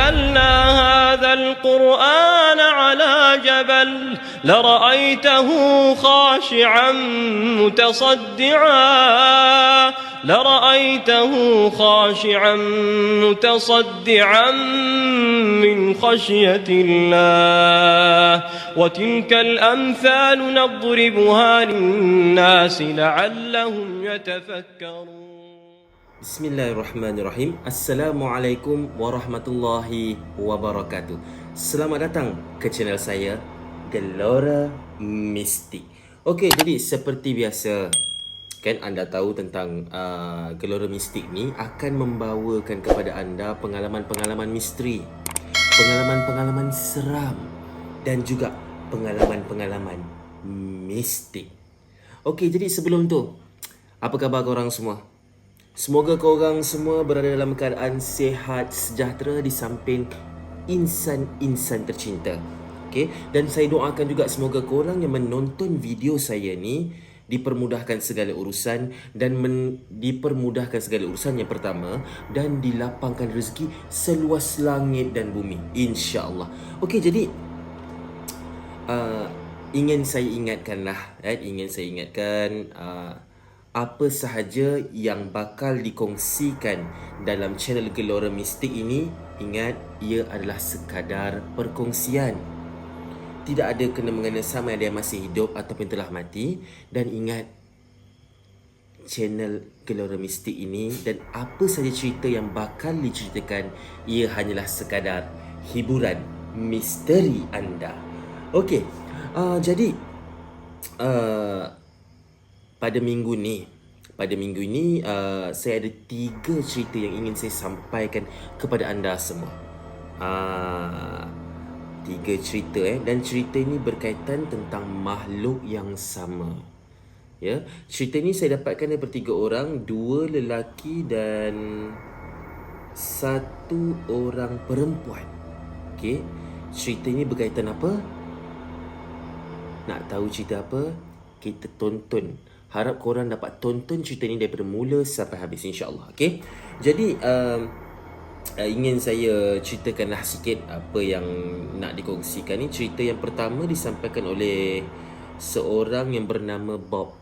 أنزلنا هذا القرآن على جبل لرأيته خاشعا متصدعا من خشية الله وتلك الأمثال نضربها للناس لعلهم يتفكرون. Bismillahirrahmanirrahim. Assalamualaikum warahmatullahi wabarakatuh. Selamat datang ke channel saya, Gelora Mistik. Okey, jadi seperti biasa, kan anda tahu tentang Gelora Mistik ni akan membawakan kepada anda pengalaman-pengalaman misteri, pengalaman-pengalaman seram dan juga pengalaman-pengalaman mistik. Okey, jadi sebelum tu, apa khabar korang semua? Semoga korang semua berada dalam keadaan sihat, sejahtera di samping insan-insan tercinta. Okay? Dan saya doakan juga semoga korang yang menonton video saya ni dipermudahkan segala urusan dan dipermudahkan segala urusan yang pertama dan dilapangkan rezeki seluas langit dan bumi, insya-Allah. Okey, jadi ingin saya ingatkan apa sahaja yang bakal dikongsikan dalam channel Gelora Mistik ini, ingat, ia adalah sekadar perkongsian. Tidak ada kena-mengena sama ada yang masih hidup ataupun telah mati. Dan ingat, channel Gelora Mistik ini dan apa sahaja cerita yang bakal diceritakan, ia hanyalah sekadar hiburan misteri anda. Okey, jadi pada minggu ini saya ada 3 cerita yang ingin saya sampaikan kepada anda semua. 3 cerita dan cerita ini berkaitan tentang makhluk yang sama. Ya, cerita ini saya dapatkan daripada 3 orang, 2 lelaki dan 1 orang perempuan. Okey, cerita ini berkaitan apa? Nak tahu cerita apa? Kita tonton. Harap korang dapat tonton cerita ni daripada mula sampai habis, insya-Allah. Okey. Jadi ingin saya ceritakanlah sikit apa yang nak dikongsikan ni. Cerita yang pertama disampaikan oleh seorang yang bernama Bob.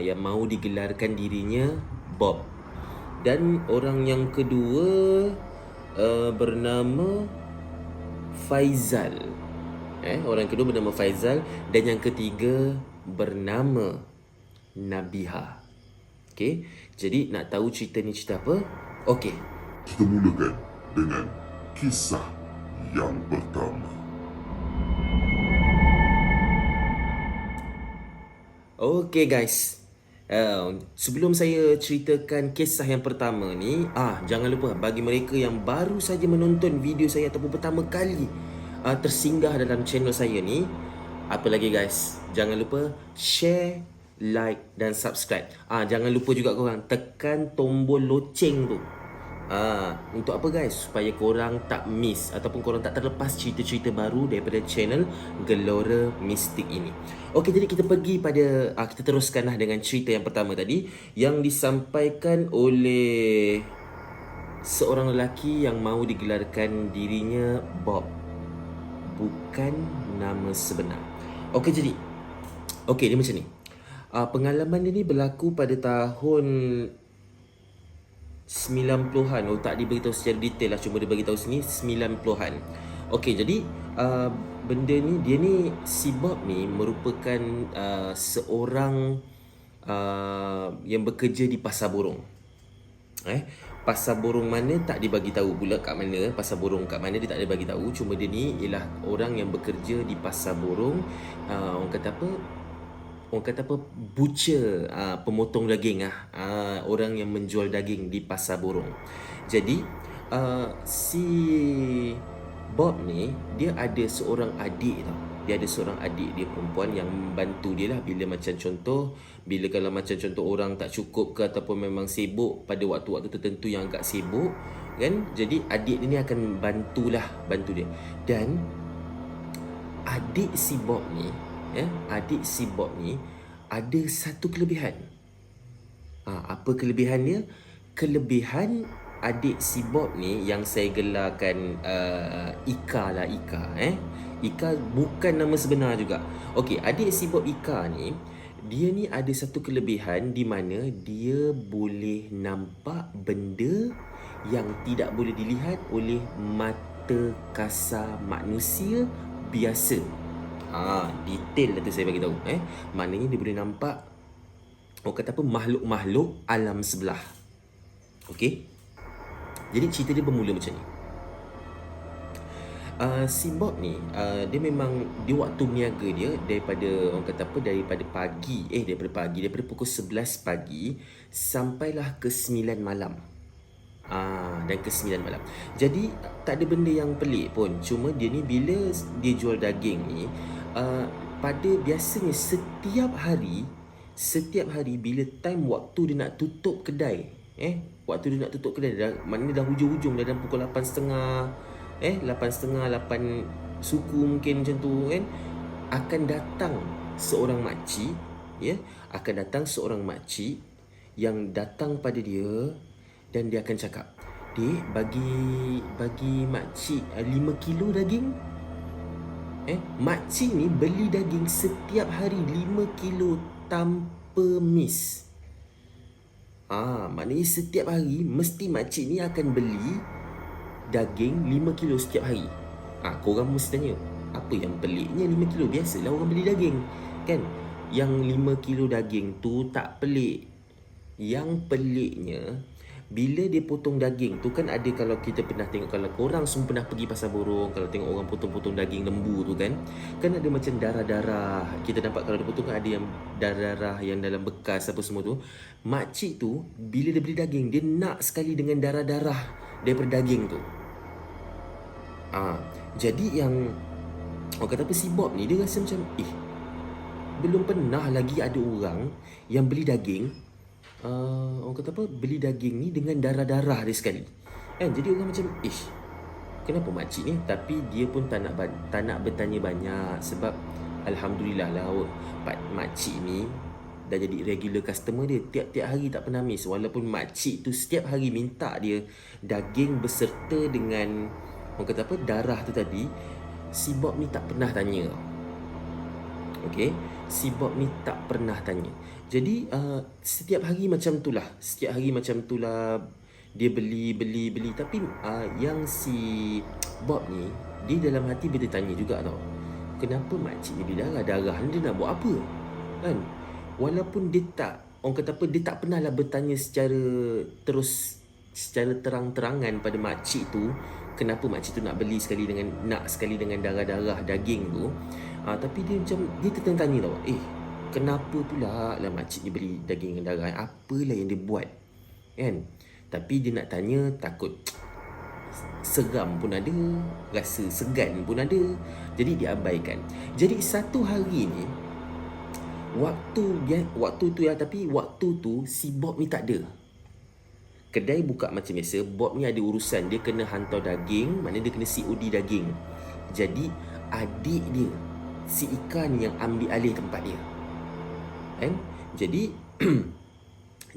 Yang mahu digelarkan dirinya Bob. Dan orang yang kedua bernama Faizal. Orang kedua bernama Faizal dan yang ketiga bernama Nabiha. Okey, jadi nak tahu cerita ni cerita apa? Okey, kita mulakan dengan kisah yang pertama. Okey guys, sebelum saya ceritakan kisah yang pertama ni, jangan lupa bagi mereka yang baru saja menonton video saya ataupun pertama kali tersinggah dalam channel saya ni, apa lagi guys, jangan lupa share, like dan subscribe. Jangan lupa juga korang tekan tombol loceng tu. Untuk apa guys? Supaya korang tak miss ataupun korang tak terlepas cerita-cerita baru daripada channel Gelora Mistik ini. Okey, jadi kita pergi pada kita teruskanlah dengan cerita yang pertama tadi yang disampaikan oleh seorang lelaki yang mahu digelarkan dirinya Bob. Bukan nama sebenar. Okey, jadi dia macam ni. Pengalaman dia ni berlaku pada tahun 90-an. Tak diberitahu secara detail lah, cuma dia beritahu sini 90-an. Okey, jadi benda ni, dia ni, si Bob ni merupakan seorang yang bekerja di pasar burung. Pasar burung mana tak dibagi tahu pula kat mana, pasar burung kat mana dia tak ada bagi tahu. Cuma dia ni ialah orang yang bekerja di pasar burung. Orang kata apa, butcher, pemotong daging, orang yang menjual daging di pasar burung. Jadi si Bob ni, dia ada seorang adik tau. Dia ada seorang adik dia perempuan yang membantu dia lah bila kalau macam contoh orang tak cukup ke ataupun memang sibuk pada waktu-waktu tertentu yang agak sibuk kan. Jadi adik dia ni akan bantu dia. Dan adik si Bob ni ada satu kelebihan. Apa kelebihan dia? Kelebihan adik si Bob ni yang saya gelarkan Ika lah, Ika. Ika bukan nama sebenar juga. Okey, adik si Bob Ika ni, dia ni ada satu kelebihan di mana dia boleh nampak benda yang tidak boleh dilihat oleh mata kasar manusia biasa. Detail lah tu saya bagi tahu. Maknanya dia boleh nampak, orang kata apa, makhluk-makhluk alam sebelah. Okey. Jadi cerita dia bermula macam ni. Si Bob ni, dia memang, dia waktu berniaga dia daripada, orang kata apa, daripada pukul 11 pagi sampailah ke 9 malam. Dan ke 9 malam. Jadi tak ada benda yang pelik pun. Cuma dia ni bila dia jual daging ni, pada biasanya setiap hari bila time waktu dia nak tutup kedai, waktu dia nak tutup kedai dah, maknanya dah hujung-hujung, dah dalam pukul 8.30, 8.30, 8 suku mungkin macam tu kan, akan datang seorang makcik, akan datang seorang makcik yang datang pada dia dan dia akan cakap, "Dek, bagi makcik 5 kilo daging." Makcik ni beli daging setiap hari 5 kilo tanpa miss. Maknanya setiap hari mesti makcik ni akan beli daging 5 kilo setiap hari. Korang mesti tanya, apa yang peliknya 5 kilo? Biasalah orang beli daging, kan? Yang 5 kilo daging tu tak pelik. Yang peliknya, bila dia potong daging tu kan ada, kalau kita pernah tengok, kalau korang semua pernah pergi pasar burung, kalau tengok orang potong-potong daging lembu tu kan ada macam darah-darah. Kita nampak kalau dia potong kan ada yang darah-darah yang dalam bekas apa semua tu. Makcik tu bila dia beli daging, dia nak sekali dengan darah-darah daripada daging tu. Jadi yang orang kata apa, si Bob ni dia rasa macam, belum pernah lagi ada orang yang beli daging, orang kata apa, beli daging ni dengan darah-darah dia sekali. Jadi orang macam, kenapa makcik ni? Tapi dia pun tak nak bertanya banyak, sebab alhamdulillah lah makcik ni dah jadi regular customer dia. Tiap-tiap hari tak pernah miss. Walaupun makcik tu setiap hari minta dia daging beserta dengan, orang kata apa, darah tu tadi, si Bob ni tak pernah tanya. Okey, si Bob ni tak pernah tanya. Jadi setiap hari macam tu lah dia beli. Tapi yang si Bob ni, dia dalam hati bertanya juga tau, kenapa makcik ni beli darah ni, dia nak buat apa kan? Walaupun dia tak, orang kata apa, dia tak pernah lah bertanya secara terang-terangan pada makcik tu, kenapa makcik tu nak sekali dengan darah-darah daging tu. Tapi dia macam, dia tertanya tau, kenapa pula lah makcik ni beli daging dengan darah? Apalah yang dia buat kan? Tapi dia nak tanya, takut seram pun ada, rasa segan pun ada. Jadi dia abaikan. Jadi satu hari ni, waktu tu si Bob ni tak ada. Kedai buka macam biasa. Bob ni ada urusan, dia kena hantar daging, maknanya dia kena COD daging. Jadi adik dia, si Ika ni, yang ambil alih tempat dia.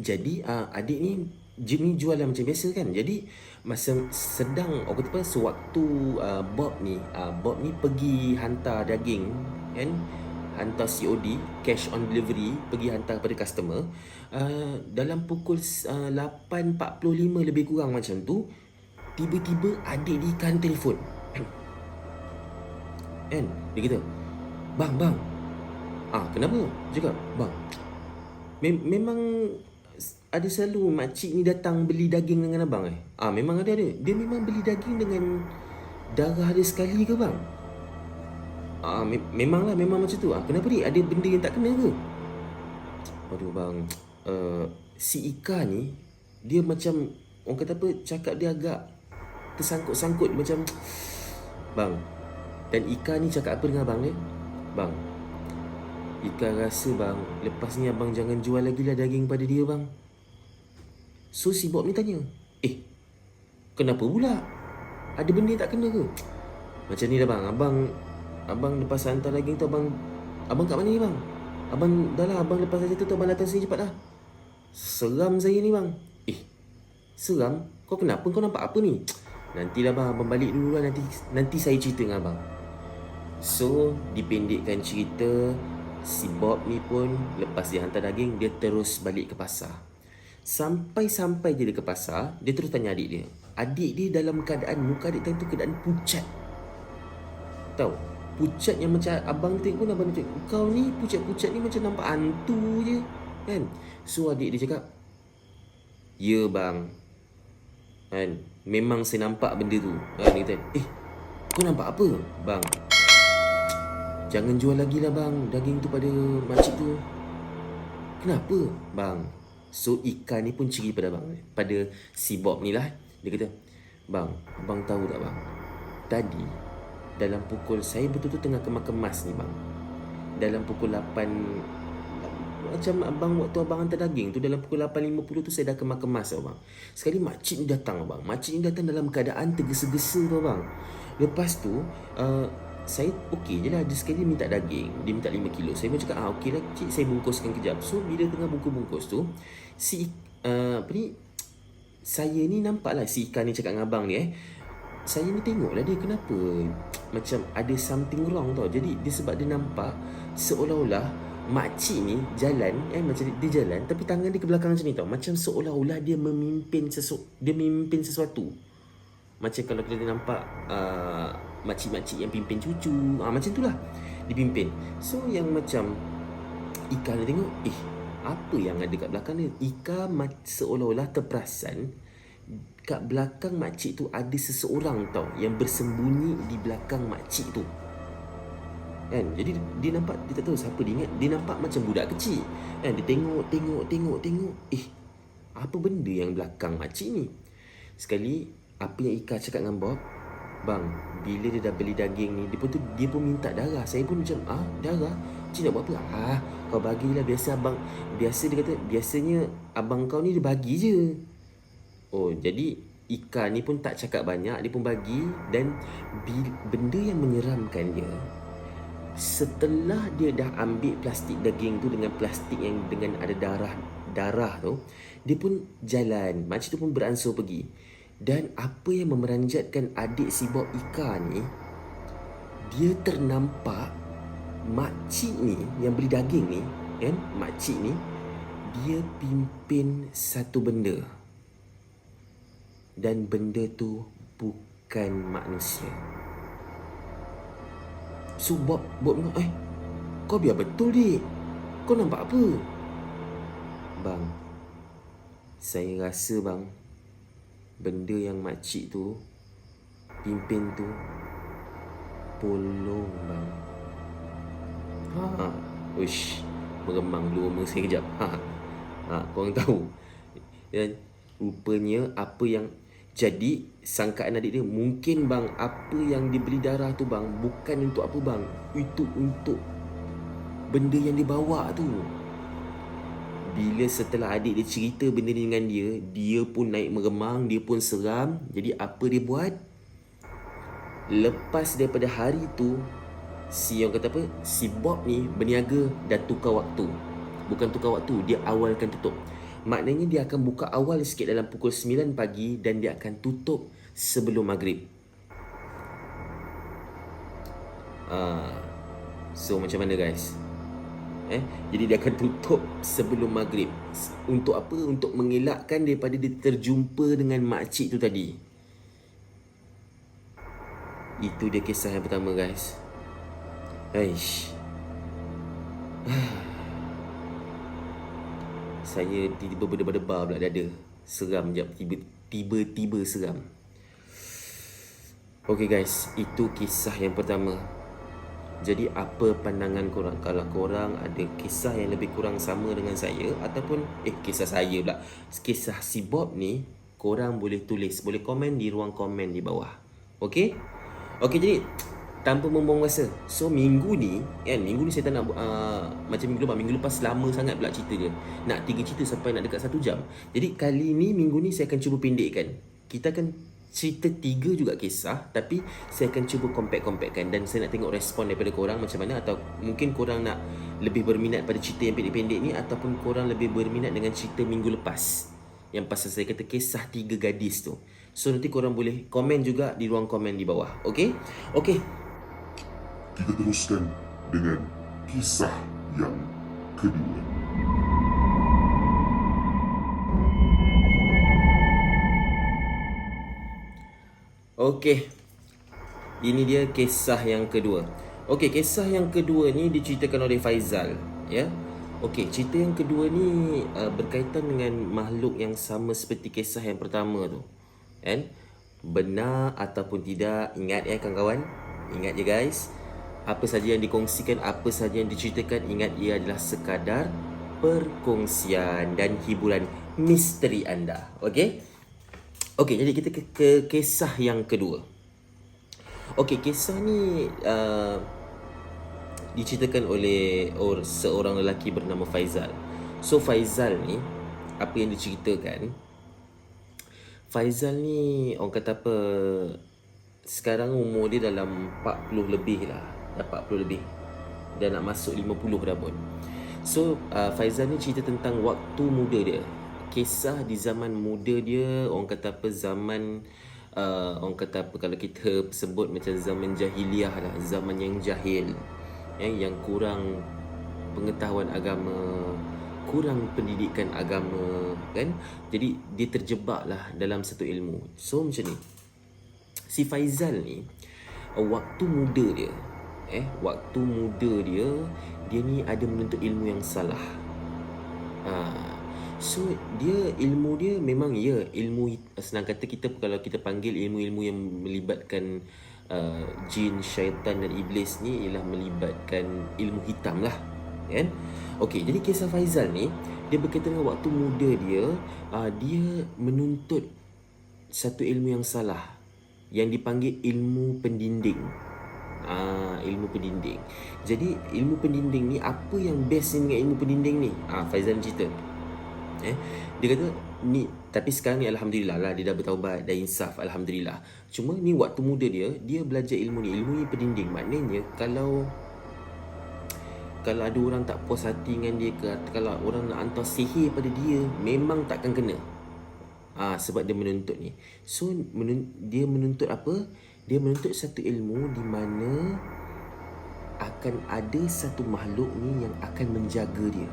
Jadi adik ni jual lah macam biasa kan. Jadi masa sedang, orang kata apa, sewaktu Bob ni pergi hantar daging kan, hantar COD, cash on delivery, pergi hantar kepada customer, dalam pukul 8.45 lebih kurang macam tu, tiba-tiba adik dia ikan telefon kan. Dia kata, Bang kenapa? Cakap, bang, memang ada selalu makcik ni datang beli daging dengan abang memang ada. Dia memang beli daging dengan darah dia sekali ke bang? Memang macam tu. Kenapa dia? Ada benda yang tak kena ke? Aduh bang, si Ika ni, dia macam, orang kata apa, cakap dia agak tersangkut-sangkut macam, bang. Dan Ika ni cakap apa dengan abang ni? Bang, Ika rasa bang, lepas ni abang jangan jual lagi lah daging pada dia bang. So si Bob ni tanya, kenapa pula? Ada benda yang tak kena ke? Macam ni lah bang, abang lepas hantar daging tu, abang kat mana ni bang? Abang lepas saja tu abang datang sini cepat lah. Seram saya ni bang. Seram? Kau kenapa? Kau nampak apa ni? Nantilah bang, abang balik dulu lah. Nanti saya cerita dengan abang. So, dipendekkan cerita, si Bob ni pun lepas dia hantar daging, dia terus balik ke pasar. Sampai dia ke pasar, dia terus tanya adik dia. Adik dia dalam keadaan, muka adik tu keadaan pucat. Tahu? Pucat yang macam abang tengok pun, abang tengok, kau ni pucat-pucat ni macam nampak hantu je. Kan? So, adik dia cakap, ya bang. Kan? Memang saya nampak benda tu. Kan? Dia kata, kau nampak apa? Bang, jangan jual lagi lah bang daging tu pada makcik tu. Kenapa? Bang, so ikan ni pun ciri pada bang, pada si Bob ni lah. Dia kata, bang, abang tahu tak bang, tadi dalam pukul, saya betul-betul tengah kemas-kemas ni bang, dalam pukul 8, macam abang waktu abang hantar daging tu, dalam pukul 8.50 tu saya dah kemas-kemas tau bang. Sekali makcik ni datang bang. Makcik ni datang dalam keadaan tergesa-gesa tau bang. Lepas tu saya okey je lah. Dia sekali minta daging, dia minta 5 kilo. Saya pun cakap okey lah cik, saya bungkuskan kejap. So bila tengah bungkus-bungkus tu, si saya ni nampak lah si ikan ni cakap dengan abang ni saya ni tengok lah dia kenapa macam ada something wrong tau. Jadi dia sebab dia nampak seolah-olah makcik ni jalan macam dia jalan tapi tangan dia ke belakang macam ni tau. Macam seolah-olah dia memimpin sesuatu. Macam kalau kita nampak makcik-makcik yang pimpin cucu, macam tu lah dia pimpin. So yang macam Ika dia tengok, apa yang ada kat belakang dia? Ika seolah-olah terperasan kat belakang makcik tu ada seseorang tau yang bersembunyi di belakang makcik tu. Kan? Jadi dia nampak, dia tak tahu siapa dia ingat. Dia nampak macam budak kecil. Kan? Dia tengok. Apa benda yang belakang makcik ni? Sekali, apa yang Ika cakap dengan Bob, bang, bila dia dah beli daging ni, dia pun minta darah. Saya pun macam, darah? Cik nak buat apa? Kau bagilah. Biasa dia kata, biasanya abang kau ni dia bagi je. Oh, jadi Ika ni pun tak cakap banyak, dia pun bagi. Dan benda yang menyeramkan dia, setelah dia dah ambil plastik daging tu dengan plastik yang dengan ada darah tu, dia pun jalan. Makcik tu pun beransur pergi. Dan apa yang memeranjatkan adik si Bob Ika ni, dia ternampak makcik ni yang beli daging ni, kan? Makcik ni dia pimpin satu benda. Dan benda tu bukan manusia. So Bob bilang, kau biar betul dik. Kau nampak apa? Bang, saya rasa bang, benda yang makcik tu pimpin tu polong bang. Uish, meremang luma saya kejap. Korang tahu. Dan rupanya apa yang jadi sangkaan adik dia, mungkin bang apa yang dibeli darah tu bang bukan untuk apa bang, itu untuk benda yang dia bawa tu. Bila setelah adik dia cerita benda ni dengan dia pun naik meremang, dia pun seram. Jadi apa dia buat? Lepas daripada hari tu, si Bob ni berniaga dan tukar waktu. Bukan tukar waktu, dia awalkan tutup. Maknanya dia akan buka awal sikit dalam pukul 9 pagi dan dia akan tutup sebelum maghrib. So macam mana guys? Jadi dia akan tutup sebelum maghrib. Untuk apa? Untuk mengelakkan daripada dia terjumpa dengan makcik tu tadi. Itu dia kisah yang pertama guys. Saya tiba-tiba berdebar pula dada. Seram je, tiba-tiba seram. Okay guys, itu kisah yang pertama. Jadi apa pandangan korang? Kalau korang ada kisah yang lebih kurang sama dengan saya, ataupun kisah saya pula, kisah si Bob ni, korang boleh tulis, boleh komen di ruang komen di bawah. Okay, jadi tanpa membuang masa, so minggu ni saya tak nak macam minggu lepas lama sangat pula cerita dia. Nak 3 cerita sampai nak dekat 1 jam. Jadi kali ni, minggu ni saya akan cuba pendekkan. Kita akan cerita 3 juga kisah, tapi saya akan cuba compact-compactkan. Dan saya nak tengok respon daripada korang macam mana. Atau mungkin korang nak lebih berminat pada cerita yang pendek-pendek ni, ataupun korang lebih berminat dengan cerita minggu lepas. yang pasal saya kata kisah 3 gadis tu. So nanti korang boleh komen juga di ruang komen di bawah. Okey? Okey. Kita teruskan dengan kisah yang kedua. Okey. Ini dia kisah yang kedua. Okey, kisah yang kedua ni diceritakan oleh Faizal, ya. Okey, cerita yang kedua ni berkaitan dengan makhluk yang sama seperti kisah yang pertama tu. Kan? Benar ataupun tidak, ingat ya kawan-kawan. Ingat je guys. Apa saja yang dikongsikan, apa saja yang diceritakan, ingat ia adalah sekadar perkongsian dan hiburan misteri anda. Okey? Okey, jadi kita ke kisah yang kedua. Okey, kisah ni diceritakan oleh seorang lelaki bernama Faizal. So Faizal ni, apa yang diceritakan, Faizal ni orang kata apa, sekarang umur dia dalam 40 lebih lah. Dah 40 lebih. Dah nak masuk 50 dah pun. So Faizal ni cerita tentang waktu muda dia. Kisah di zaman muda dia, orang kata apa, zaman orang kata apa, kalau kita sebut macam zaman jahiliah lah, zaman yang jahil, yang kurang pengetahuan agama, kurang pendidikan agama, kan. Jadi dia terjebak lah dalam satu ilmu. So macam ni, si Faizal ni waktu muda dia, waktu muda dia ni ada menuntut ilmu yang salah. So dia, ilmu dia memang ilmu, senang kata kita kalau kita panggil ilmu-ilmu yang melibatkan jin, syaitan dan iblis ni ialah melibatkan ilmu hitam lah, kan. Okey, jadi kisah Faizal ni dia berkaitan dengan waktu muda dia, dia menuntut satu ilmu yang salah yang dipanggil ilmu pendinding. Ilmu pendinding. Jadi ilmu pendinding ni, apa yang best dengan ilmu pendinding ni? Faizal cerita. Dia kata ni, tapi sekarang ni alhamdulillah lah, dia dah bertaubat, dah insaf, alhamdulillah. Cuma ni waktu muda dia belajar ilmu ni pendinding. Maknanya kalau ada orang tak puas hati dengan dia ke, kalau orang nak hantar sihir pada dia, memang takkan kena. Sebab dia menuntut ni. So dia menuntut apa? Dia menuntut satu ilmu di mana akan ada satu makhluk ni yang akan menjaga dia.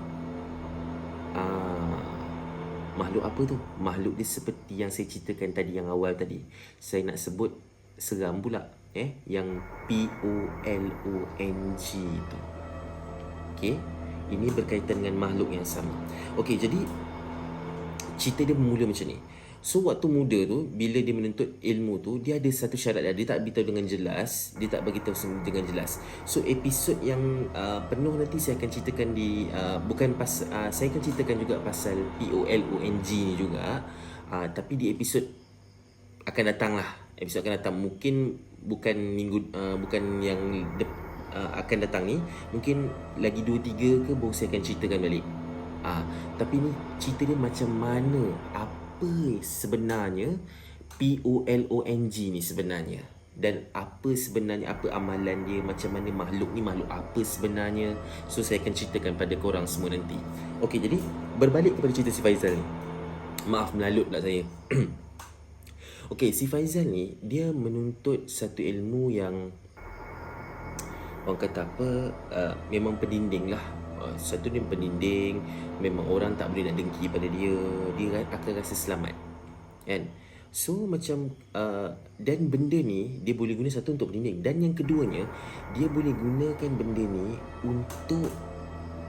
Makhluk apa tu? Makhluk dia seperti yang saya ceritakan tadi, yang awal tadi. Saya nak sebut seram pula, yang POLONG tu. Okey, ini berkaitan dengan makhluk yang sama. Okey, jadi cerita dia bermula macam ni. So waktu muda tu, bila dia menuntut ilmu tu, dia ada satu syarat dia tak beritahu dengan jelas, dia tak bagi tahu dengan jelas. So episod yang penuh nanti saya akan ceritakan di saya akan ceritakan juga pasal POLONG ni juga, tapi di episod akan datang lah. Episod akan datang, mungkin bukan bukan yang akan datang ni, mungkin lagi 2-3 ke baru saya akan ceritakan balik. Tapi ni cerita dia macam mana, apa sebenarnya POLONG ni sebenarnya, dan apa sebenarnya, apa amalan dia, macam mana makhluk ni, makhluk apa sebenarnya. So saya akan ceritakan pada korang semua nanti. Okey, jadi berbalik kepada cerita si Faizal ni. Maaf, melalut pula saya. Okey, si Faizal ni dia menuntut satu ilmu yang orang kata apa, memang pendinding lah. Satu dia pendinding, memang orang tak boleh nak dengki pada dia akan rasa selamat, kan. So macam dan benda ni dia boleh guna, satu untuk pendinding, dan yang keduanya dia boleh gunakan benda ni untuk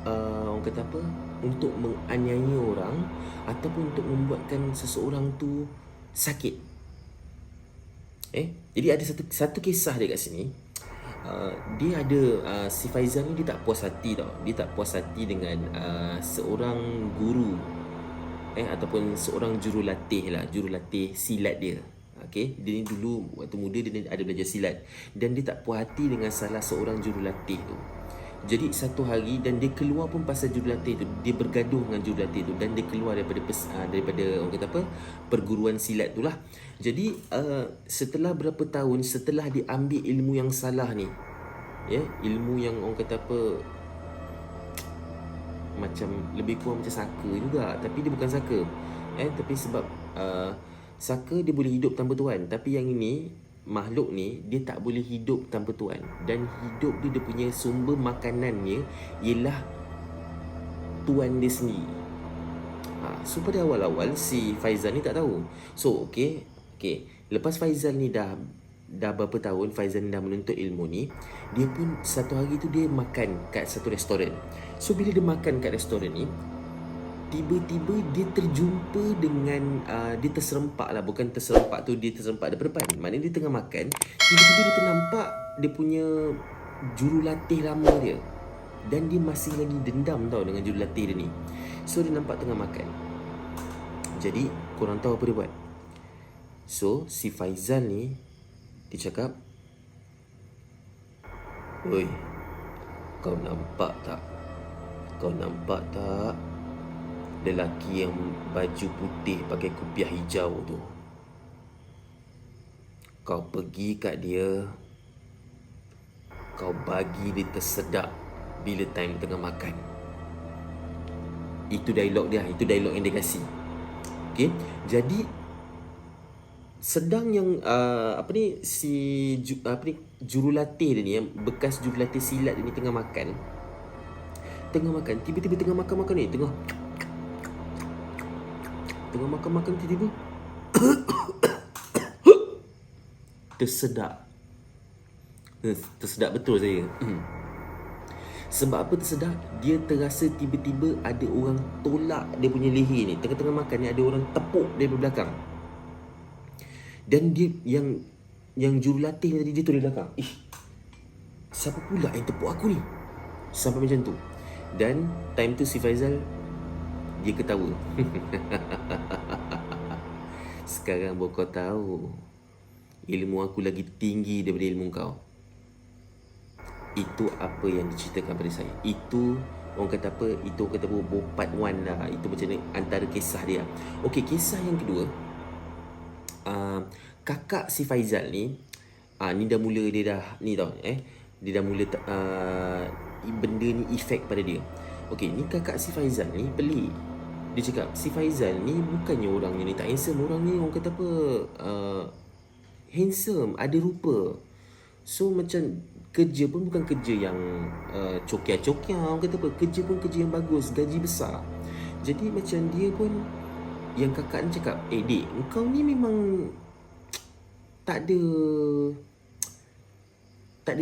orang kata apa, untuk menganiaya orang ataupun untuk membuatkan seseorang tu sakit. Jadi ada satu kisah dia kat sini. Dia ada si Faizal ni dia tak puas hati tau. Dia tak puas hati dengan seorang guru ataupun seorang jurulatih silat dia. Okey, dia ni dulu waktu muda dia ada belajar silat, dan dia tak puas hati dengan salah seorang jurulatih tu. Jadi satu hari, dan dia keluar pun pasal jurulatih tu, dia bergaduh dengan jurulatih tu, dan dia keluar daripada orang kata apa, perguruan silat tu lah. Jadi setelah berapa tahun setelah dia ambil ilmu yang salah ni, ilmu yang orang kata apa, macam lebih kurang macam saka juga, tapi dia bukan saka. Tapi sebab saka dia boleh hidup tanpa tuan, tapi yang ini makhluk ni dia tak boleh hidup tanpa tuan, dan hidup dia punya sumber makanannya ialah tuan dia sendiri. So pada awal-awal si Faizal ni tak tahu. So okey, lepas Faizal ni dah berapa tahun Faizal ni dah menuntut ilmu ni, dia pun satu hari tu dia makan kat satu restoran. So bila dia makan kat restoran ni, tiba-tiba dia terjumpa dengan dia terserempak lah. Bukan terserempak tu, dia terserempak daripada depan. Maknanya dia tengah makan, tiba-tiba dia ternampak dia punya jurulatih lama dia, dan dia masih lagi dendam tau dengan jurulatih dia ni. So dia nampak tengah makan. Jadi korang tahu apa dia buat? So si Faizal ni, dia cakap, "Oi, kau nampak tak? Kau nampak tak lelaki yang baju putih pakai kopiah hijau tu? Kau pergi kat dia, kau bagi dia tersedak bila time tengah makan." Itu dialog dia, itu dialog yang dia kasih. Okay, jadi sedang yang jurulatih dia ni, yang bekas jurulatih silat dia ni tengah makan, tiba-tiba tengah makan ni, tengah makan, tiba-tiba tersedak betul saya. Sebab apa tersedak? Dia terasa tiba-tiba ada orang tolak dia punya leher ni. Tengah-tengah makan ni ada orang tepuk dia dari belakang. Dan dia yang jurulatih tadi, dia tu dari belakang. Siapa pula yang tepuk aku ni? Sampai macam tu. Dan time tu si Faizal, dia ketawa. Sekarang baru kau tahu ilmu aku lagi tinggi daripada ilmu kau. Itu apa yang diceritakan pada saya. Itu orang kata apa? Itu orang kata apa? Part 1 lah. Itu macam ni antara kisah dia. Okey, kisah yang kedua, kakak si Faizal ni, ni dah mula dia dah ni tau, dia dah mula benda ni efek pada dia. Okey, ni kakak si Faizal ni pelik. Dia cakap si Faizal ni bukannya orangnya ni tak handsome. Orang ni orang kata apa, handsome, ada rupa. So macam kerja pun bukan kerja yang cokia-cokia, orang kata apa, kerja pun kerja yang bagus, gaji besar. Jadi macam dia pun, yang kakak ni cakap, "Dik, kau ni memang tak ada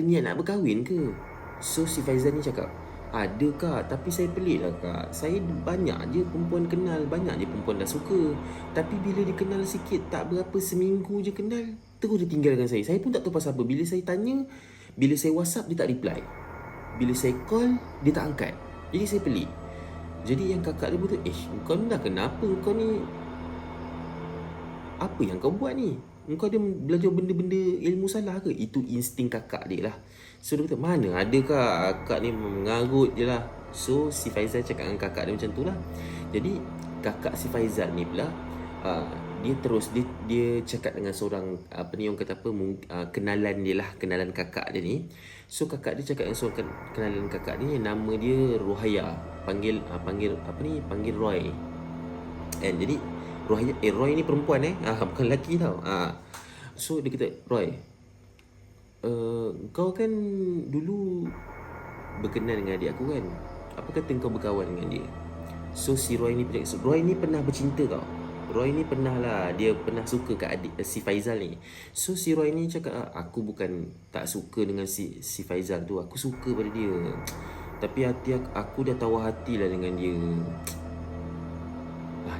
niat nak berkahwin ke?" So si Faizal ni cakap, "Ada kak, tapi saya pelik lah kak. Saya banyak je perempuan kenal, banyak je perempuan dah suka. Tapi bila dia kenal sikit, tak berapa, seminggu je kenal, terus dia tinggalkan saya. Saya pun tak tahu pasal apa. Bila saya tanya, bila saya WhatsApp, dia tak reply. Bila saya call, dia tak angkat. Jadi saya pelik." Jadi yang kakak dia betul, kau ni dah kenapa? Kau ni apa yang kau buat ni? Kau ada belajar benda-benda ilmu salah ke? Itu insting kakak dia lah. So dia kata, "Mana ada kak, kakak ni mengarut je lah." So si Faizal cakap dengan kakak dia macam tu lah. Jadi kakak si Faizal ni pula, dia terus dia cakap dengan seorang orang kata apa, kenalan dia lah, kenalan kakak dia ni. So kakak dia cakap dengan seorang kenalan kakak dia, nama dia Rohaya. Panggil Roy. Jadi Roy ni perempuan bukan lelaki tau. So dia kata, "Roy, kau kan dulu berkenan dengan adik aku kan? Apa kata kau berkawan dengan dia?" So si Roy ni pernah bercinta tau. Roy ni pernah lah, dia pernah suka kat adik si Faizal ni. So si Roy ni cakap, "Aku bukan tak suka dengan si Faizal tu, aku suka pada dia. Tapi hati aku dah tawar hati lah dengan dia."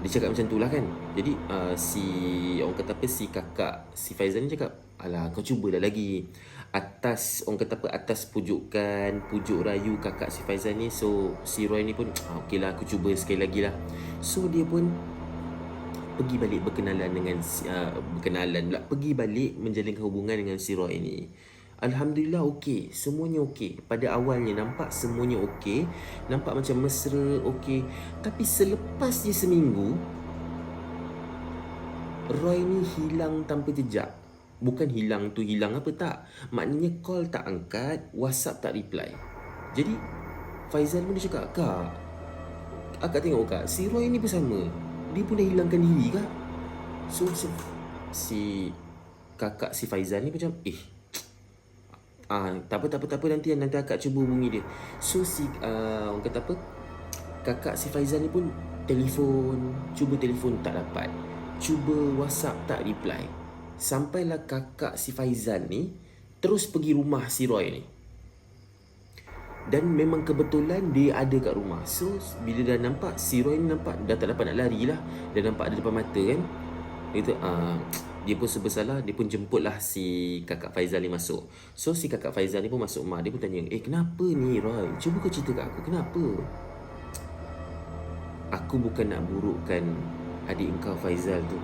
Dia cakap macam tu lah kan. Jadi orang kata apa, si kakak si Faizal ni cakap, "Alah, kau cuba dah lagi." Atas pujuk rayu kakak si Faizal ni. So si Roy ni pun, "Okey lah, aku cuba sekali lagi lah." So dia pun pergi balik pergi balik menjalinkan hubungan dengan si Roy ni. Alhamdulillah okey, semuanya okey. Pada awalnya nampak semuanya okey, nampak macam mesra, okey. Tapi selepas je seminggu, Roy ni hilang tanpa jejak. Bukan hilang apa tak. Maknanya call tak angkat, WhatsApp tak reply. Jadi Faizal pun dia cakap, "Kak, akak tengok kak, si Roy ni pun sama. dia pun dah hilangkan diri kak. So si kakak si Faizal ni macam tak apa nanti akak cuba hubungi dia. So orang kata apa, kakak si Faizal ni pun cuba telefon tak dapat, cuba WhatsApp tak reply. Sampailah kakak si Faizal ni terus pergi rumah si Roy ni. Dan memang kebetulan dia ada kat rumah. So bila dah nampak si Roy ni nampak dah tak dapat nak lari lah, dah nampak ada depan mata kan. Itu dia pun bersalah, dia pun jemputlah si kakak Faizal ni masuk. So si kakak Faizal ni pun masuk rumah, dia pun tanya, kenapa ni Roy? Cuba kau cerita kat aku, kenapa? Aku bukan nak burukkan adik engkau Faizal tu,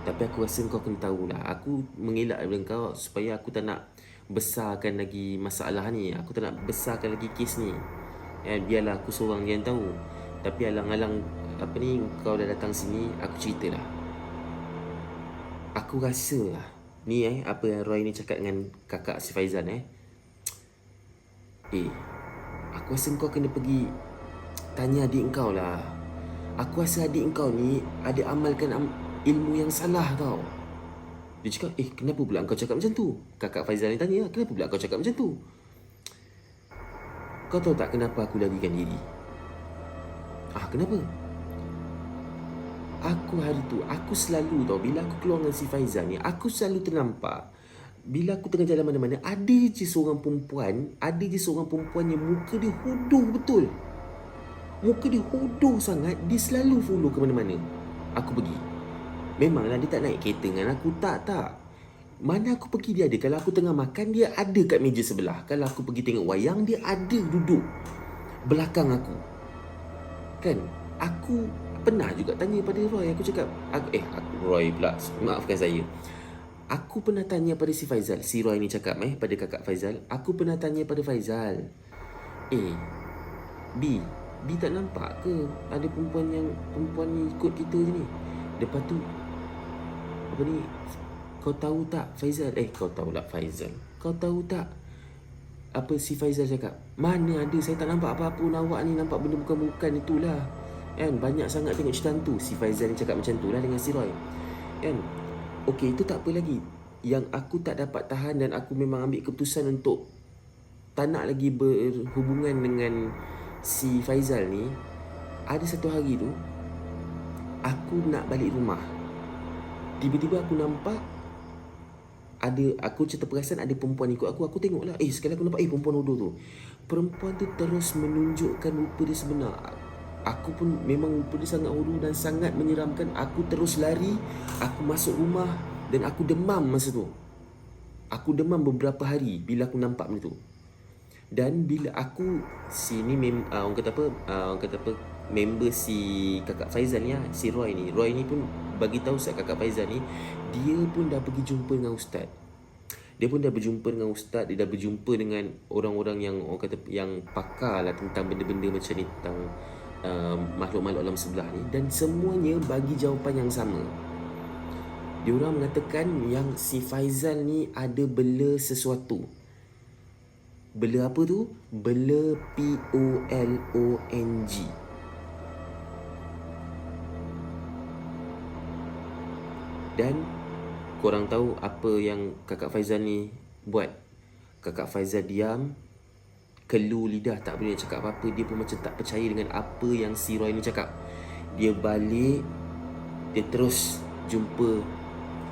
tapi aku rasa kau kena tahulah, aku mengelak daripada kau supaya aku tak nak besarkan lagi masalah ni, aku tak nak besarkan lagi kes ni. Biarlah aku seorang yang tahu, tapi alang-alang kau dah datang sini, aku ceritalah. Aku rasa lah ni apa yang Roy ni cakap dengan kakak si Faizal aku rasa kau kena pergi tanya adik engkau lah. Aku rasa adik engkau ni ada amalkan ilmu yang salah tau. Dia cakap, kenapa pula kau cakap macam tu? Kakak Faizal ni tanya, kenapa pula kau cakap macam tu? Kau tahu tak kenapa aku larikan diri? Kenapa? Aku hari tu, aku selalu tau, bila aku keluar dengan si Faizal ni, aku selalu ternampak, bila aku tengah jalan mana-mana, ada je seorang perempuan yang muka dia hodoh betul. Muka dia hodoh sangat, dia selalu follow ke mana-mana aku pergi. Memanglah dia tak naik kereta dengan aku, tak. Mana aku pergi dia ada. Kalau aku tengah makan, dia ada kat meja sebelah. Kalau aku pergi tengok wayang, dia ada duduk belakang aku. Kan, aku pernah juga tanya pada Roy. Aku cakap, Roy pula, maafkan saya. Aku pernah tanya pada si Faizal. Si Roy ni cakap pada kakak Faizal, aku pernah tanya pada Faizal, B tak nampak ke ada perempuan ni ikut kita je ni? Lepas tu kau tahu tak Faizal? Kau tahu tak Faizal? Kau tahu tak apa si Faizal cakap? Mana ada, saya tak nampak apa-apa pun, awak ni nampak benda bukan-bukan itulah. Kan banyak sangat tengok cerita hantu. Si Faizal ni cakap macam tu lah dengan si Roy. Kan? Okey, itu tak apa lagi. Yang aku tak dapat tahan dan aku memang ambil keputusan untuk tak nak lagi berhubungan dengan si Faizal ni, ada satu hari tu aku nak balik rumah. Tiba-tiba aku nampak aku terperasan ada perempuan ikut aku. Aku tengok lah, sekali aku nampak perempuan hodoh tu. Perempuan tu terus menunjukkan rupa dia sebenar. Aku pun memang rupa dia sangat hodoh dan sangat menyeramkan. Aku terus lari, aku masuk rumah dan aku demam masa tu. Aku demam beberapa hari bila aku nampak benda tu. Dan bila aku orang kata apa, member si kakak Faizal ni si Roy ni pun bagi tahu kakak Faizal ni, dia pun dah pergi jumpa dengan ustaz. Dia pun dah berjumpa dengan ustaz, dia dah berjumpa dengan orang-orang yang orang kata yang pakar lah tentang benda-benda macam ni, tentang makhluk-makhluk alam sebelah ni, dan semuanya bagi jawapan yang sama. Diorang mengatakan yang si Faizal ni ada bela sesuatu. Bela apa tu? Bela POLONG. Dan korang tahu apa yang kakak Faizal ni buat? Kakak Faizal diam, kelu lidah, tak boleh cakap apa-apa. Dia pun macam tak percaya dengan apa yang si Roy ni cakap. Dia balik, dia terus jumpa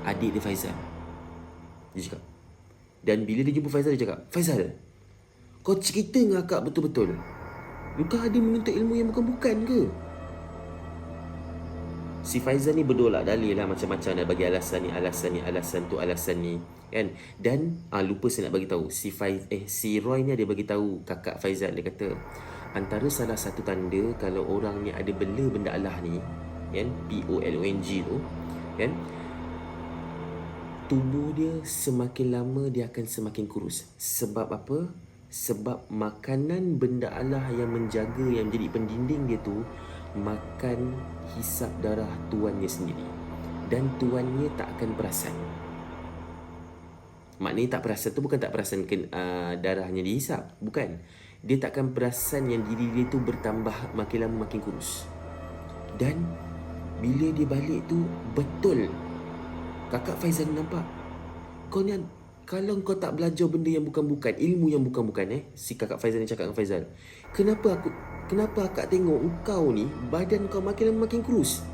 adik dia Faizal. Dia cakap, dan bila dia jumpa Faizal, dia cakap, Faizal, kau cerita dengan akak betul-betul, kau ada menuntut ilmu yang bukan-bukan ke? Si Faizal ni berdolak dalil lah macam-macam, nak bagi alasan ni kan. Dan lupa saya nak bagi tahu, si Roy ni ada bagi tahu kakak Faizal. Dia kata antara salah satu tanda kalau orang ni ada bela benda Allah ni kan, POLONG tu kan, tubuh dia semakin lama dia akan semakin kurus. Sebab apa? Sebab makanan benda Allah yang menjaga, yang menjadi pendinding dia tu makan hisap darah tuannya sendiri, dan tuannya tak akan perasan. Maknanya tak perasan tu bukan tak perasan darahnya dihisap, bukan. Dia tak akan perasan yang diri dia tu bertambah makin lama makin kurus. Dan Bila dia balik tu, betul kakak Faizal nampak. Kau ni, kalau kau tak belajar benda yang bukan-bukan, ilmu yang bukan-bukan, si kakak Faizal ni cakap dengan Faizal, Kenapa akak tengok engkau ni badan kau makin lama makin kurus?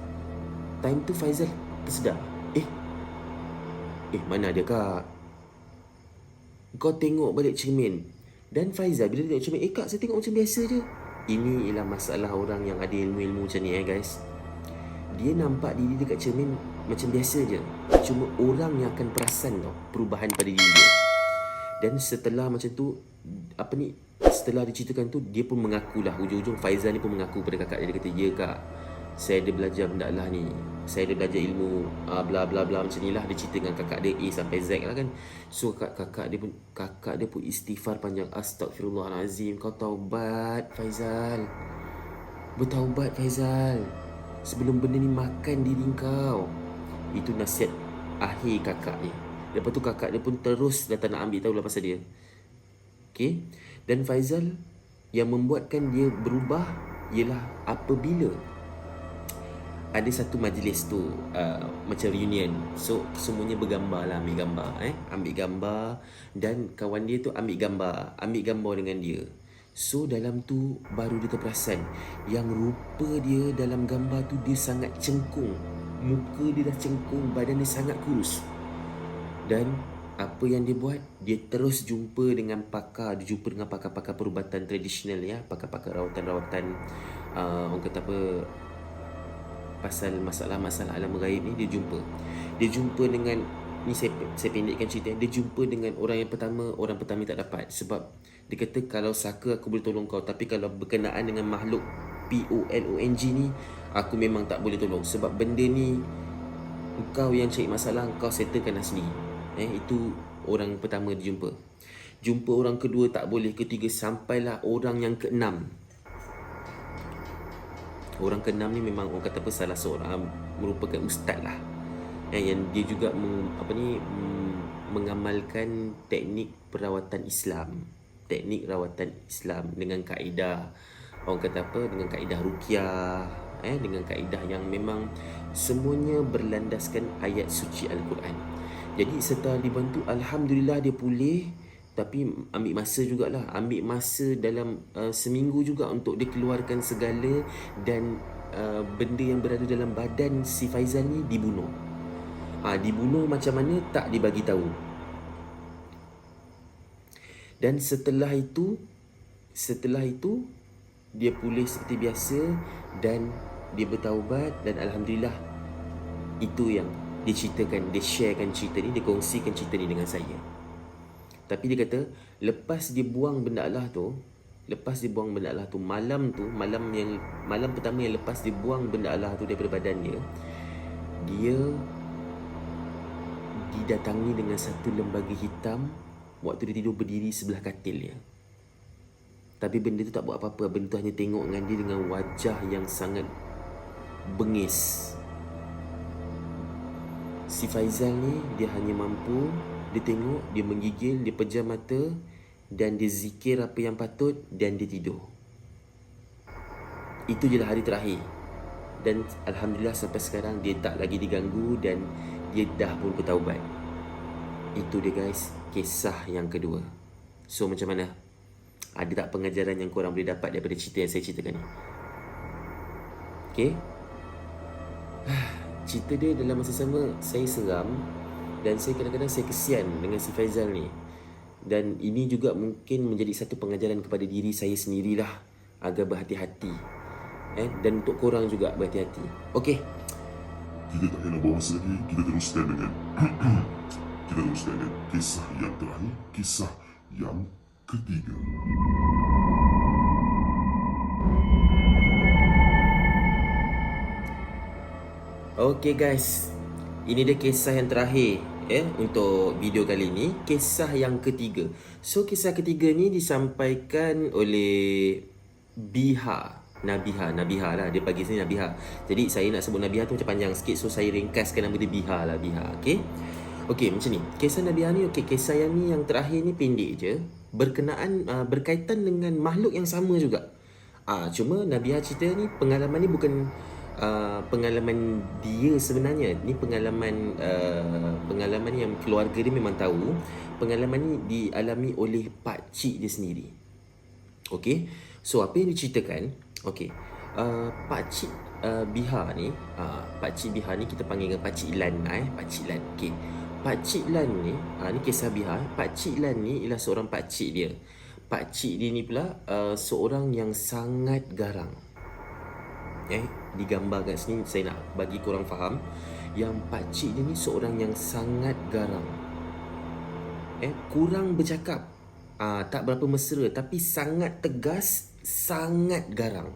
Time tu Faizal tersedar. Mana ada kak? Kau tengok balik cermin. Dan Faizal bila tengok cermin, kak saya tengok macam biasa je. Ini ialah masalah orang yang ada ilmu-ilmu macam ni guys. Dia nampak diri dekat cermin macam biasa je. Cuma orang yang akan perasan tau perubahan pada diri dia. Dan setelah macam tu, setelah diceritakan tu, dia pun mengakulah. Hujung-hujung Faizal ni pun mengaku pada kakak dia. Dia kata, ya kak, saya ada belajar benda Allah ni, saya ada belajar ilmu bla bla bla macam ni lah. Dia cerita dengan kakak dia A sampai Z lah kan. So kakak dia pun istighfar panjang. Astagfirullahalazim, kau taubat Faizal, bertaubat Faizal, sebelum benda ni makan diri kau. Itu nasihat akhir kakak ni. Lepas tu kakak dia pun terus datang nak ambil tahu lah pasal dia. Okay. Dan Faizal, yang membuatkan dia berubah ialah apabila ada satu majlis tu macam reunion. So semuanya bergambar lah, ambil gambar. Dan kawan dia tu ambil gambar dengan dia. So dalam tu baru dia terperasan yang rupa dia dalam gambar tu dia sangat cengkung. Muka dia dah cengkung, badan dia sangat kurus. Dan apa yang dia buat, dia terus jumpa dengan pakar. Dia jumpa dengan pakar-pakar perubatan tradisional ya, pakar-pakar rawatan-rawatan orang kata apa, pasal masalah-masalah alam gaib ni. Dia jumpa dengan ni, saya pendekkan cerita. Dia jumpa dengan orang pertama tak dapat. Sebab dia kata, kalau saka aku boleh tolong kau, tapi kalau berkenaan dengan makhluk POLONG ni, aku memang tak boleh tolong. Sebab benda ni kau yang cari masalah, kau settlekan lah sendiri. Itu orang pertama dia jumpa orang kedua tak boleh, ketiga, sampailah orang yang keenam. Orang keenam ni memang orang kata apa, salah seorang merupakan ustaz lah, yang dia juga mengamalkan teknik rawatan Islam dengan kaedah orang kata apa, dengan kaedah ruqyah, dengan kaedah yang memang semuanya berlandaskan ayat suci Al-Quran. Jadi setelah dibantu, alhamdulillah dia pulih. Tapi ambil masa dalam seminggu juga untuk dikeluarkan segala. Dan benda yang berada dalam badan si Faizal ni dibunuh. Dibunuh macam mana tak dibagi tahu. Dan setelah itu dia pulih seperti biasa dan dia bertaubat. Dan alhamdulillah, itu yang dia ceritakan, dia sharekan cerita ni, dia kongsikan cerita ni dengan saya. Tapi dia kata, lepas dia buang benda Allah tu, malam pertama yang lepas dia buang benda Allah tu daripada badan dia didatangi dengan satu lembaga hitam waktu dia tidur berdiri sebelah katil dia. Tapi benda tu tak buat apa-apa. Benda tu hanya tengok dengan dia dengan wajah yang sangat bengis. Si Faizal ni, dia hanya mampu, dia tengok, dia menggigil, dia pejam mata, dan dia zikir apa yang patut, dan dia tidur. Itu je lah hari terakhir. Dan alhamdulillah sampai sekarang dia tak lagi diganggu dan dia dah pun bertaubat. Itu dia guys, kisah yang kedua. So macam mana? Ada tak pengajaran yang korang boleh dapat daripada cerita yang saya ceritakan ni? Okay? Cerita dia dalam masa sama saya seram. Dan saya kadang-kadang saya kesian dengan si Faizal ni. Dan ini juga mungkin menjadi satu pengajaran kepada diri saya sendirilah, agar berhati-hati. Dan untuk korang juga berhati-hati. Okey. Kita tak payah buang masa lagi. Kita teruskan dengan kisah yang terakhir, kisah yang ketiga. Okey guys, ini dia kisah yang terakhir untuk video kali ini, kisah yang ketiga. So kisah ketiga ni disampaikan oleh Nabiha lah, dia bagi sini Nabiha. Jadi saya nak sebut Nabiha tu macam panjang sikit, so saya ringkaskan nama dia Biha. Okey, macam ni. Kisah Nabiha ni, kisah yang ni yang terakhir ni pendek je, berkaitan dengan makhluk yang sama juga. Cuma Nabiha cerita ni, pengalaman ni bukan pengalaman dia sebenarnya. Ni pengalaman yang keluarga dia memang tahu. Pengalaman ni dialami oleh pak cik dia sendiri. Okey. So apa yang diceritakan? Okey. Pak cik Bihar ni, pak cik Bihar ni kita panggil dengan pak cik Lan pak cik Lan. Okey. Pak cik Lan ni, ni kisah Bihar. Pak cik Lan ni ialah seorang pak cik dia. Pak cik dia ni pula seorang yang sangat garang. Digambar kat sini saya nak bagi korang faham yang pak cik dia ni seorang yang sangat garang. Kurang bercakap. Tak berapa mesra tapi sangat tegas, sangat garang.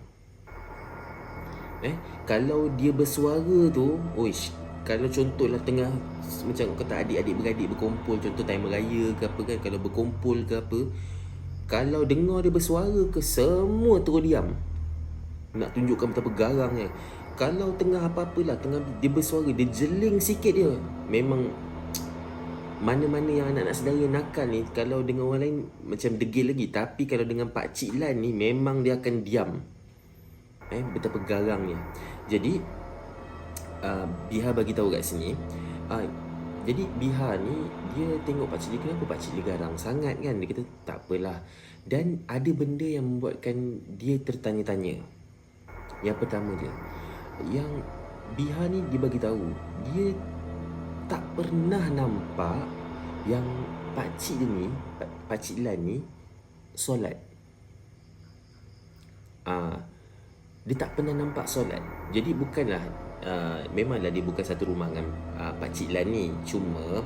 Kalau dia bersuara tu, kalau contohlah tengah macam kata adik-adik beradik berkumpul, contoh time raya ke apa kan, kalau berkumpul ke apa, kalau dengar dia bersuara ke, semua terus diam. Nak tunjukkan betapa garangnya. Kalau tengah apa-apalah, tengah dia bersuara, dia jeling sikit dia, memang mana-mana yang anak-anak saudara nakal ni, kalau dengan orang lain macam degil lagi. Tapi kalau dengan Pak Cik Lan ni, memang dia akan diam. Betapa garangnya. Jadi Bihar bagi tahu kat sini, jadi Bihar ni dia tengok Pak Cik dia, kenapa Pak Cik dia garang sangat kan? Dia kata tak apalah. Dan ada benda yang membuatkan dia tertanya-tanya. Yang pertama dia, yang Bihar ni dia bagi tahu, dia tak pernah nampak yang Pak Cik dia ni, Pak Cik Lan ni solat. Dia tak pernah nampak solat. Jadi bukanlah memanglah dia bukan satu rumah dengan Pak Cik Lan ni. Cuma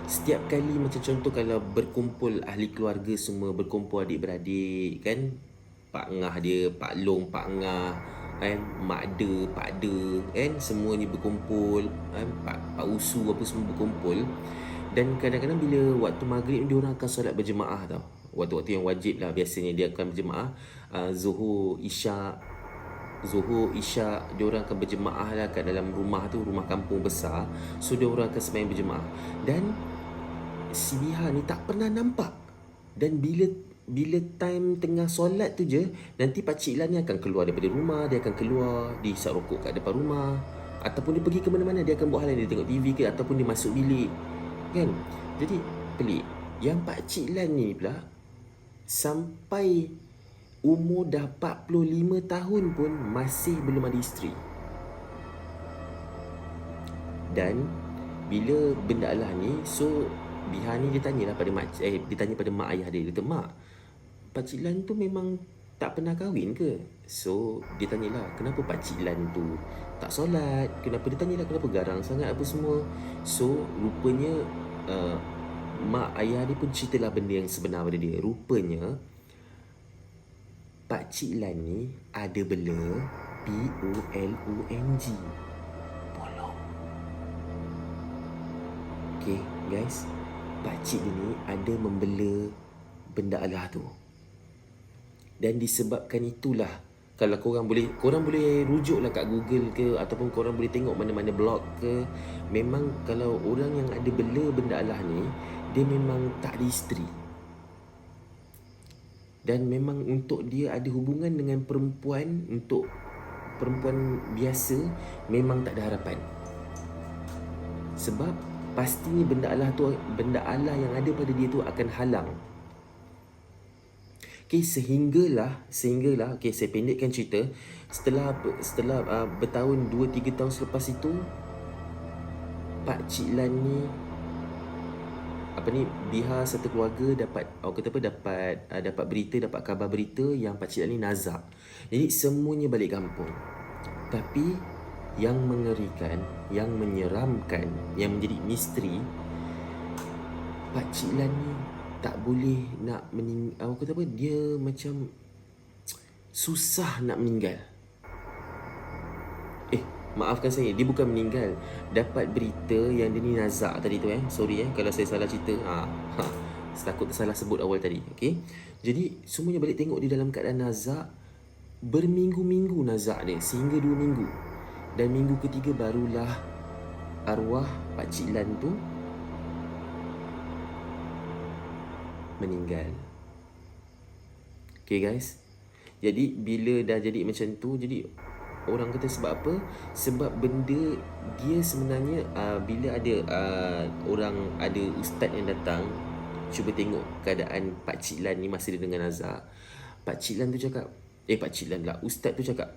setiap kali macam contoh kalau berkumpul ahli keluarga semua, berkumpul adik-beradik kan, Pak Ngah dia, Pak Long, Pak Ngah kan, Mak De, Pak De kan, semua ni berkumpul kan, Pak Usu apa semua berkumpul. Dan kadang-kadang bila waktu maghrib dia orang akan solat berjemaah tau. Waktu-waktu yang wajib lah biasanya dia akan berjemaah. Zuhur, Isyak, dia orang akan berjemaah lah kat dalam rumah tu, rumah kampung besar. So dia orang akan sembahyang berjemaah. Dan si Bihar ni tak pernah nampak. Dan bila time tengah solat tu je, nanti Pak Cik Lan ni akan keluar daripada rumah, dia akan keluar, dia isap rokok kat depan rumah, ataupun dia pergi ke mana-mana, dia akan buat hal lain, dia tengok TV ke, ataupun dia masuk bilik kan. Jadi pelik. Yang Pak Cik Lan ni pula sampai umur dah 45 tahun pun masih belum ada isteri. Dan bila benda Allah ni, so Bihar ni dia tanyalah pada dia tanya pada mak ayah dia. Dia kata, "Mak, Pak Cik Lan tu memang tak pernah kahwin ke?" So dia tanyalah, kenapa Pak Cik Lan tu tak solat? Kenapa dia tanyalah kenapa garang sangat apa semua. So rupanya mak ayah dia pun ceritalah benda yang sebenar pada dia. Rupanya Pak Cik Lan ni ada bela POLONG. Polong. Okay guys, Pak Cik ni ada membela benda Allah tu. Dan disebabkan itulah, kalau korang boleh rujuklah kat Google ke, ataupun korang boleh tengok mana-mana blog ke, memang kalau orang yang ada bela benda Allah ni, dia memang tak ada isteri. Dan memang untuk dia ada hubungan dengan perempuan, untuk perempuan biasa, memang tak ada harapan. Sebab pastinya benda Allah yang ada pada dia tu akan halang. Okay, sehinggalah okay, saya pendekkan cerita. Setelah bertahun 2-3 tahun selepas itu, Pak Cik Lan ni Bihar satu keluarga dapat kabar berita yang Pak Cik Lan ni nazak. Jadi semuanya balik kampung. Tapi yang mengerikan, yang menyeramkan, yang menjadi misteri, Pak Cik Lan ni tak boleh nak dia macam susah nak meninggal. Maafkan saya, dia bukan meninggal. Dapat berita yang dia ni nazak tadi tu sorry kalau saya salah cerita. Takut salah sebut awal tadi. Okay, jadi semuanya balik tengok dia dalam keadaan nazak. Berminggu-minggu nazak dia, sehingga 2 minggu. Dan minggu ketiga barulah arwah Pak Cik Lan tu meninggal. Okay guys, jadi bila dah jadi macam tu, jadi orang kata sebab apa? Sebab benda dia sebenarnya bila ada ada ustaz yang datang cuba tengok keadaan Pak Cik Lan ni masa dia dengan Azhar. Pak Cik Lan tu cakap, Pak Cik Lan lah, ustaz tu cakap,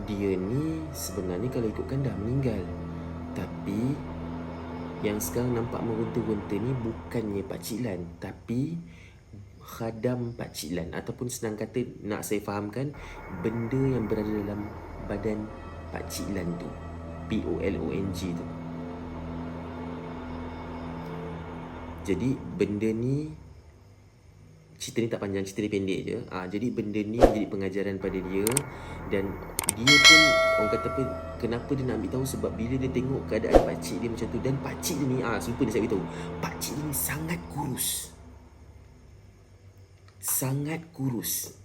dia ni sebenarnya kalau ikutkan dah meninggal. Tapi yang sekarang nampak meronta-ronta ni bukannya Pak Cik Lan, tapi khadam Pak Cik Lan, ataupun senang kata nak saya fahamkan, benda yang berada dalam badan Pak Cik Lan tu, POLONG tu. Jadi benda ni, cerita ni tak panjang, cerita ni pendek je. Jadi benda ni jadi pengajaran pada dia. Dan dia pun, orang kata apa, kenapa dia nak ambil tahu, sebab bila dia tengok keadaan pakcik dia macam tu. Dan pakcik dia ni, lupa dia saya beritahu, pakcik dia ni sangat kurus. Sangat kurus.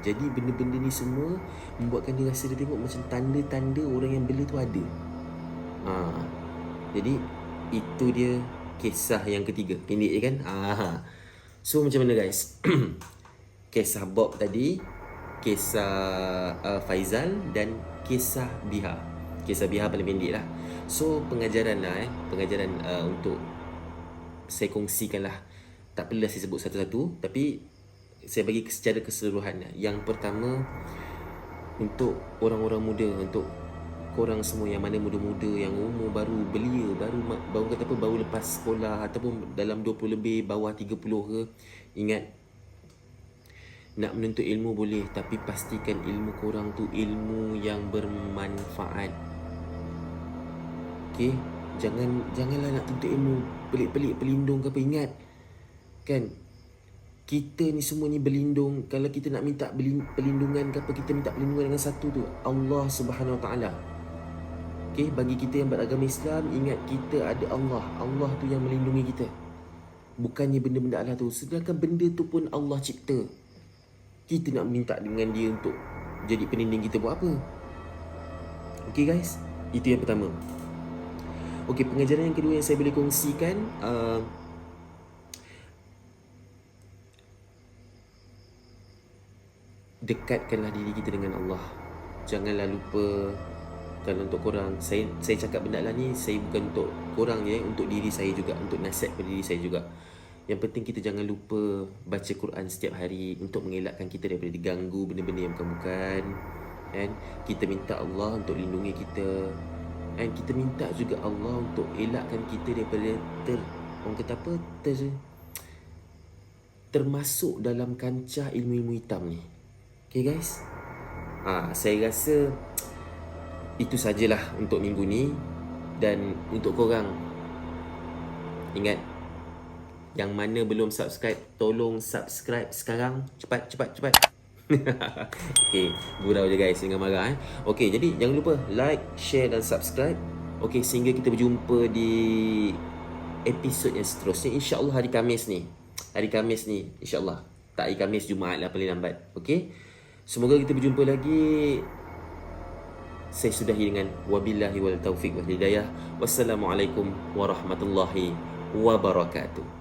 Jadi benda-benda ni semua membuatkan dia rasa, dia tengok macam tanda-tanda orang yang bela tu ada. Jadi itu dia kisah yang ketiga. Pendek je kan? So macam mana guys? Kisah Bob tadi, kisah Faizal dan kisah Biha. Kisah Biha paling pendek lah. So pengajaran lah pengajaran untuk saya kongsikan lah. Tak perlulah saya sebut satu-satu, tapi saya bagi secara keseluruhan. Yang pertama, untuk orang-orang muda, untuk korang semua yang mana muda-muda, yang umur baru belia, baru kata apa, baru lepas sekolah ataupun dalam 20 lebih, bawah 30 ke, ingat, nak menuntut ilmu boleh, tapi pastikan ilmu korang tu ilmu yang bermanfaat. Okay? Janganlah nak tuntut ilmu pelik-pelik, pelindung ke apa. Ingat kan, kita ni semua ni berlindung. Kalau kita nak minta perlindungan ke apa, kita minta perlindungan dengan satu tu, Allah Subhanahu Wa Taala. Okay, bagi kita yang beragama Islam, ingat kita ada Allah. Allah tu yang melindungi kita, bukannya benda-benda Allah tu. Sedangkan benda tu pun Allah cipta. Kita nak minta dengan dia untuk jadi peninding kita, buat apa? Okay guys, itu yang pertama. Okay, pengajaran yang kedua yang saya boleh kongsikan, dekatkanlah diri kita dengan Allah. Janganlah lupa. Kalau untuk korang, saya cakap benda lah ni, saya bukan untuk korang je, untuk diri saya juga, untuk nasihat pada diri saya juga. Yang penting kita jangan lupa baca Quran setiap hari untuk mengelakkan kita daripada diganggu benda-benda yang bukan-bukan. And kita minta Allah untuk lindungi kita. And kita minta juga Allah untuk elakkan kita daripada orang kata apa, termasuk dalam kancah ilmu-ilmu hitam ni. Okay guys, saya rasa itu sajalah untuk minggu ni. Dan untuk korang, ingat, yang mana belum subscribe, tolong subscribe sekarang. Cepat. Okay, gurau je guys, jangan marah Okay, jadi jangan lupa like, share dan subscribe. Okay, sehingga kita berjumpa di episod yang seterusnya, InsyaAllah hari Khamis ni, InsyaAllah. Tak hari Khamis, Jumaat lah paling lambat. Okay, semoga kita berjumpa lagi. Saya sudahi dengan wabillahi wal taufiq wal hidayah. Wassalamualaikum warahmatullahi wabarakatuh.